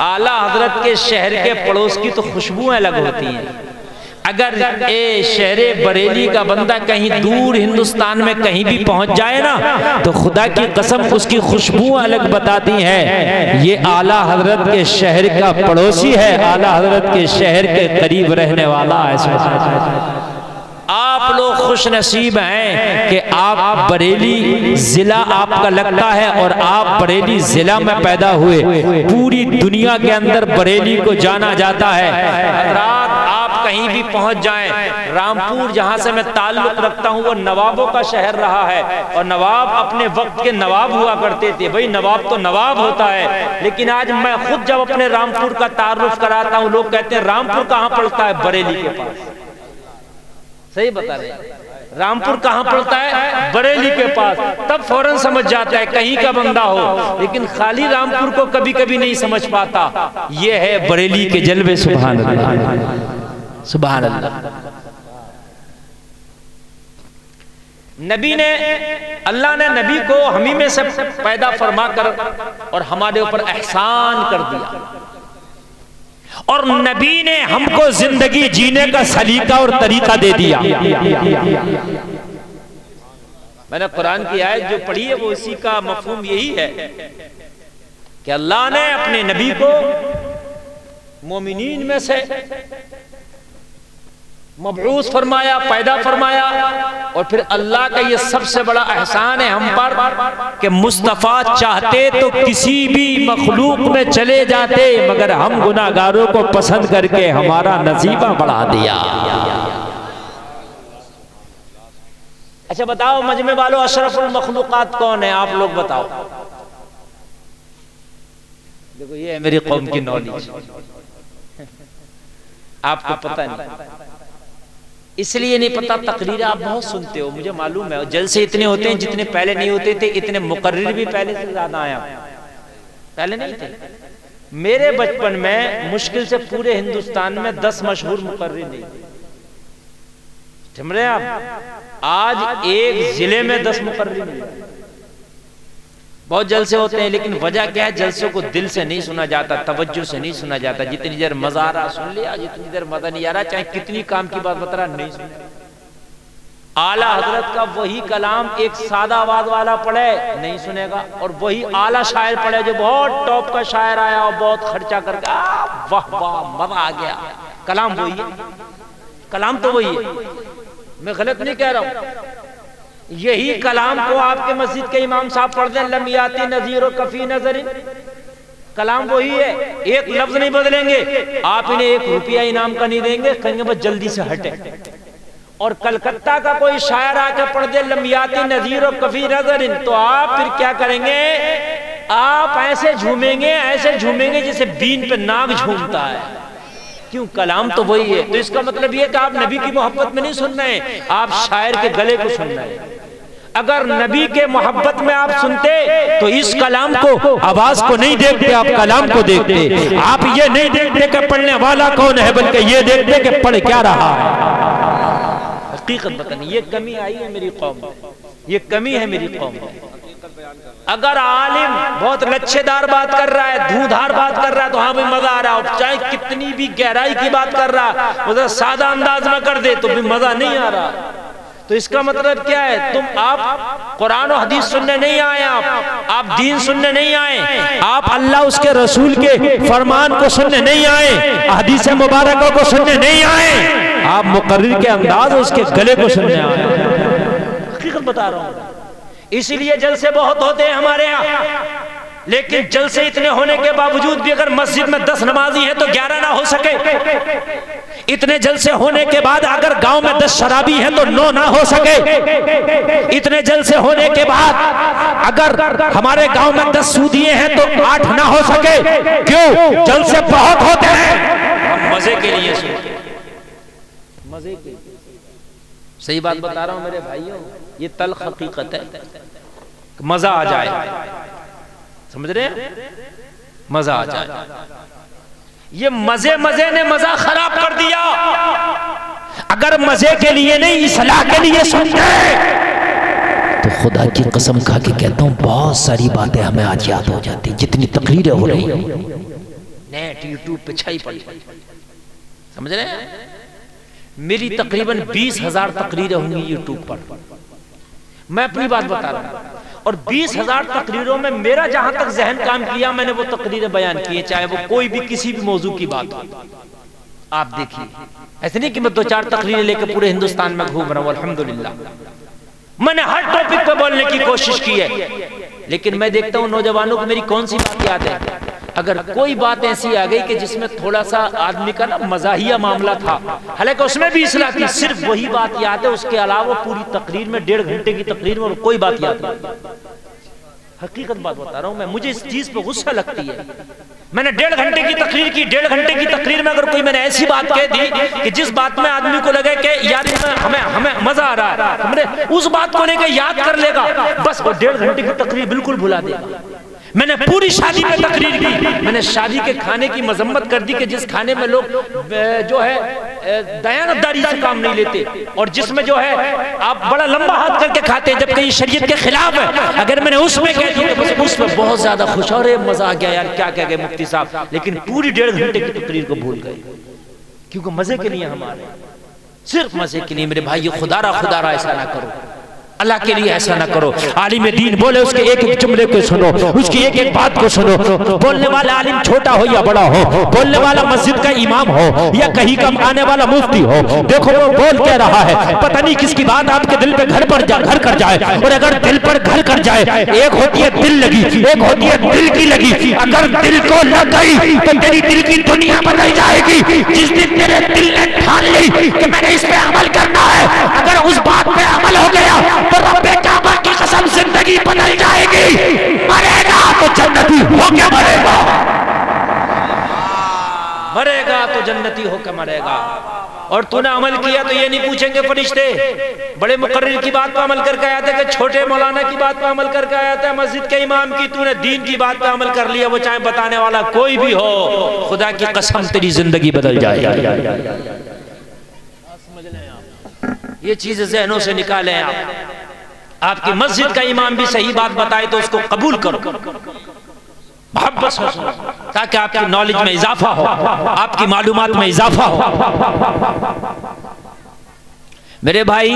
اعلیٰ حضرت کے شہر کے پڑوس کی تو خوشبوئیں الگ ہوتی ہیں. اگر شہر بریلی کا بندہ کہیں دور ہندوستان میں کہیں بھی پہنچ جائے نا تو خدا کی قسم اس کی خوشبو الگ بتاتی ہیں یہ اعلیٰ حضرت کے شہر کا پڑوسی ہے, اعلیٰ حضرت کے شہر کے قریب رہنے والا ہے. آپ لوگ خوش نصیب ہیں کہ آپ بریلی ضلع آپ کا لگتا ہے اور آپ بریلی ضلع میں پیدا ہوئے. پوری دنیا کے اندر بریلی کو جانا جاتا ہے. حضرات آپ کہیں بھی پہنچ جائیں, رامپور جہاں سے میں تعلق رکھتا ہوں وہ نوابوں کا شہر رہا ہے اور نواب اپنے وقت کے نواب ہوا کرتے تھے. بھئی نواب تو نواب ہوتا ہے, لیکن آج میں خود جب اپنے رامپور کا تعارف کراتا ہوں لوگ کہتے ہیں رامپور کہاں پڑتا ہے؟ بریلی کے پاس. صحیح بتا رہے ہیں, رامپور کہاں پڑتا ہے؟ بریلی کے پاس. تب فوراً سمجھ جاتا ہے کہیں کا بندہ ہو, لیکن خالی رامپور کو کبھی کبھی نہیں سمجھ پاتا. یہ ہے بریلی کے جلوے. سبحان اللہ, سبحان اللہ. نبی نے, اللہ نے نبی کو ہمیں میں سے پیدا فرما کر اور ہمارے اوپر احسان کر دیا, اور نبی نے ہم کو زندگی جینے کا سلیقہ اور طریقہ دے دیا. میں نے قرآن کی آیت جو پڑھی ہے وہ اسی کا مفہوم یہی ہے کہ اللہ نے اپنے نبی کو مومنین میں سے مبعوث فرمایا, پیدا فرمایا, اور پھر اللہ کا یہ سب سے بڑا احسان ہے ہم پر کہ مصطفیٰ چاہتے تو کسی بھی مخلوق میں چلے جاتے, مگر ہم گناہگاروں کو پسند کر کے ہمارا نصیبہ بڑھا دیا. اچھا بتاؤ مجمع والو اشرف المخلوقات کون ہے؟ آپ لوگ بتاؤ. دیکھو یہ ہے میری قوم کی نالج, آپ کو پتہ نہیں, اس لیے نہیں پتا. تقریر آپ بہت سنتے ہو مجھے معلوم ہے, اور جلسے اتنے ہوتے ہیں جتنے پہلے نہیں ہوتے تھے, اتنے مقرر بھی پہلے سے زیادہ آیا, پہلے نہیں تھے. میرے بچپن میں مشکل سے پورے ہندوستان میں 10 مشہور مقرر نہیں تھے. سمجھ رہے ہیں آپ؟ آج ایک ضلع میں 10 مقرر نہیں. بہت جلسے ہوتے ہیں, لیکن وجہ کیا ہے؟ جلسوں کو دل سے نہیں سنا جاتا, توجہ سے نہیں سنا جاتا. جتنی دیر مزہ آ رہا سن لیا, جتنی دیر مزہ نہیں آ رہا چاہے کتنی کام کی بات بتا رہا نہیں سن. اعلیٰ حضرت کا وہی کلام ایک سادہ آواز والا پڑھے نہیں سنے گا, اور وہی اعلیٰ شاعر پڑھے جو بہت ٹاپ کا شاعر آیا اور بہت خرچہ کر کے واہ واہ مزہ آ گیا. کلام وہی ہے, کلام تو وہی ہے, میں غلط نہیں کہہ رہا ہوں. یہی کلام کو آپ کے مسجد کے امام صاحب پڑھ دیں, لم یاتی نذیر کفی نظر, کلام وہی ہے, ایک لفظ نہیں بدلیں گے. آپ انہیں 1 روپیہ انعام کا نہیں دیں گے, کہیں گے بس جلدی سے ہٹے. اور کلکتہ کا کوئی شاعر آ کے پڑھ دے لم یاتی نذیر کفی نظر, تو آپ پھر کیا کریں گے؟ آپ ایسے جھومیں گے جیسے بین پہ ناگ جھومتا ہے. کیوں؟ کلام تو وہی ہے. تو اس کا مطلب یہ کہ آپ نبی کی محبت میں نہیں سن رہے ہیں, آپ شاعر کے گلے کو سن رہے ہیں. اگر نبی کے محبت میں آپ سنتے تو اس کلام کو, آواز کو نہیں دیکھتے, آپ کلام کو دیکھتے. آپ یہ نہیں دیکھتے کہ پڑھنے والا کون ہے, بلکہ یہ دیکھتے کہ پڑھ کیا رہا ہے. حقیقت بتانی, یہ کمی آئی ہے میری قوم میں, یہ کمی ہے میری قوم میں. اگر عالم بہت لچھے دار بات کر رہا ہے, دھودھار بات کر رہا ہے تو ہاں بھی مزہ آ رہا ہے, چاہے کتنی بھی گہرائی کی بات کر رہا ہے سادہ انداز میں کر دے تو بھی مزہ نہیں آ رہا. تو اس کا مطلب کیا ہے؟ آپ قرآن و حدیث سننے نہیں آئے, آپ دین سننے نہیں آئے, آپ اللہ اس کے رسول کے فرمان کو سننے نہیں آئے, حدیث مبارکوں کو سننے نہیں آئے, آپ مقرر کے انداز اس کے گلے کو سننے آئے. حقیقت بتا رہا ہوں. اسی لیے جلسے بہت ہوتے ہیں ہمارے ہاں, لیکن جلسے اتنے ہونے کے باوجود بھی اگر مسجد میں 10 نمازی ہیں تو 11 نہ ہو سکے. اتنے جلسے ہونے کے بعد اگر گاؤں میں 10 شرابی ہیں تو 9 نہ ہو سکے. اتنے جلسے ہونے کے بعد اگر ہمارے گاؤں میں 10 سودیے ہیں تو 8 نہ ہو سکے. کیوں؟ جلسے بہت ہوتے ہیں, ہم مزے کے لیے سنتے, مزے کے لیے. صحیح بات بتا رہا ہوں میرے بھائیوں, یہ تلخ حقیقت ہے. مزہ آ جائے, سمجھ رہے ہیں, مزہ آ جائے. یہ مزے نے مزہ خراب کر دیا. اگر مزے کے لیے نہیں اصلاح کے لیے سنتے تو خدا کی قسم کھا کے کہتا ہوں بہت ساری باتیں ہمیں آج یاد ہو جاتی. جتنی تقریریں ہو رہی ہیں نیٹ یوٹیوب پہ چھائی پڑی، سمجھ رہے ہیں؟ میری تقریباً 20,000 تقریریں ہوں گی یوٹیوب پر، میں اپنی بات بتا رہا ہوں، اور 20,000 تقریروں میں میرا جہاں تک ذہن کام کیا میں نے وہ تقریریں بیان کی ہیں، چاہے وہ کوئی بھی کسی بھی موضوع کی بات ہو۔ آپ دیکھیے، ایسے نہیں کہ میں 2-4 تقریریں لے کے پورے ہندوستان میں گھوم رہا ہوں، الحمدللہ میں نے ہر ٹاپک پہ بولنے کی کوشش کی ہے، لیکن میں دیکھتا ہوں نوجوانوں کو میری کون سی بات یاد ہے۔ اگر کوئی بات ایسی آ گئی کہ جس میں تھوڑا سا آدمی کا نا مزاحیہ معاملہ تھا، حالانکہ اس میں بھی اصلاح تھی، صرف وہی بات یاد ہے، اس کے علاوہ پوری تقریر میں 1.5 گھنٹے کی تقریر میں کوئی بات یاد نہیں۔ حقیقت بات بتا رہا ہوں میں، مجھے اس چیز پہ غصہ لگتی ہے۔ میں نے 1.5 گھنٹے کی تقریر کی، 1.5 گھنٹے کی تقریر میں اگر کوئی میں نے ایسی بات کہہ دی کہ جس بات میں آدمی کو لگے کہ یار ہمیں مزہ آ رہا ہے، ہم نے اس بات کو لے کے یاد کر لے گا، بس وہ 1.5 گھنٹے کی تقریر بالکل بھلا دے گا۔ میں نے پوری شادی پہ تقریر کی، میں نے شادی کے کھانے کی مذمت کر دی کہ جس کھانے میں لوگ جو ہے دیانتداری سے کام نہیں لیتے، اور جس میں جو ہے آپ بڑا لمبا ہاتھ کر کے کھاتے ہیں جبکہ یہ شریعت کے خلاف ہے۔ اگر میں نے اس میں کہہ دی تو بس اس میں بہت زیادہ خوش اور مزہ آ گیا، یار کیا کہہ گئے مفتی صاحب، لیکن پوری 1.5 گھنٹے کی تقریر کو بھول گئے، کیونکہ مزے کے لیے ہمارے، صرف مزے کے لیے۔ میرے بھائی خدا را ایسا نہ کرو، اللہ کے لیے ایسا نہ کرو۔ عالم دین بولے اس کے ایک ایک جملے کو سنو، اس کی ایک ایک بات کو سنو۔ بولنے والا عالم چھوٹا ہو یا بڑا ہو، بولنے والا مسجد کا امام ہو یا کہیں کا آنے والا مفتی ہو، دیکھو وہ بول کیا رہا ہے، پتہ نہیں کس کی بات آپ کے دل پہ گھر کر جائے، اور اگر دل پر گھر کر جائے، ایک ہوتی ہے دل لگی، ایک ہوتی ہے دل کی لگی، اگر دل کو لگ گئی تو تیری دل کی دنیا بدل جائے گی۔ جس دن تیرے دل نے ٹھان لی کہ میں نے اس پہ عمل کرنا ہے، اگر اس بات پہ عمل ہو گیا تو رب کعبہ کی قسم زندگی بدل جائے گی۔ مرے گا تو جنتی ہو کے مرے گا، مرے گا تو جنتی ہو کے مرے گا۔ اور تو نے عمل کیا تو یہ نہیں پوچھیں گے فرشتے، بڑے مقرر کی بات پہ عمل کر کے آیا تھا کہ چھوٹے مولانا کی بات پہ عمل کر کے آیا تھا، مسجد کے امام کی، تو نے دین کی بات پہ عمل کر لیا، وہ چاہے بتانے والا کوئی بھی ہو، خدا کی قسم تیری زندگی بدل جائے گی۔ یہ چیزیں ذہنوں سے نکالیں آپ کی مسجد کا امام بھی صحیح بات بتائے تو اس کو قبول کرو، محبت سے سنو، تاکہ آپ کی نالج میں اضافہ ہو، آپ کی معلومات میں اضافہ ہو۔ میرے بھائی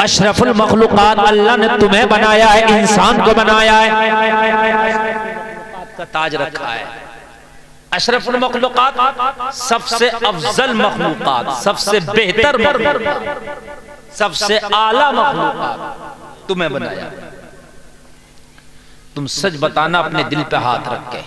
اشرف المخلوقات اللہ نے تمہیں بنایا ہے، انسان کو بنایا ہے، کا تاج رکھا ہے۔ اشرف المخلوقات سب سے افضل مخلوقات، سب سے بہتر مخلوقات، سب سے اعلیٰ مخلوقات تمہیں بنایا۔ تم سچ بتانا اپنے دل پہ ہاتھ رکھ کے،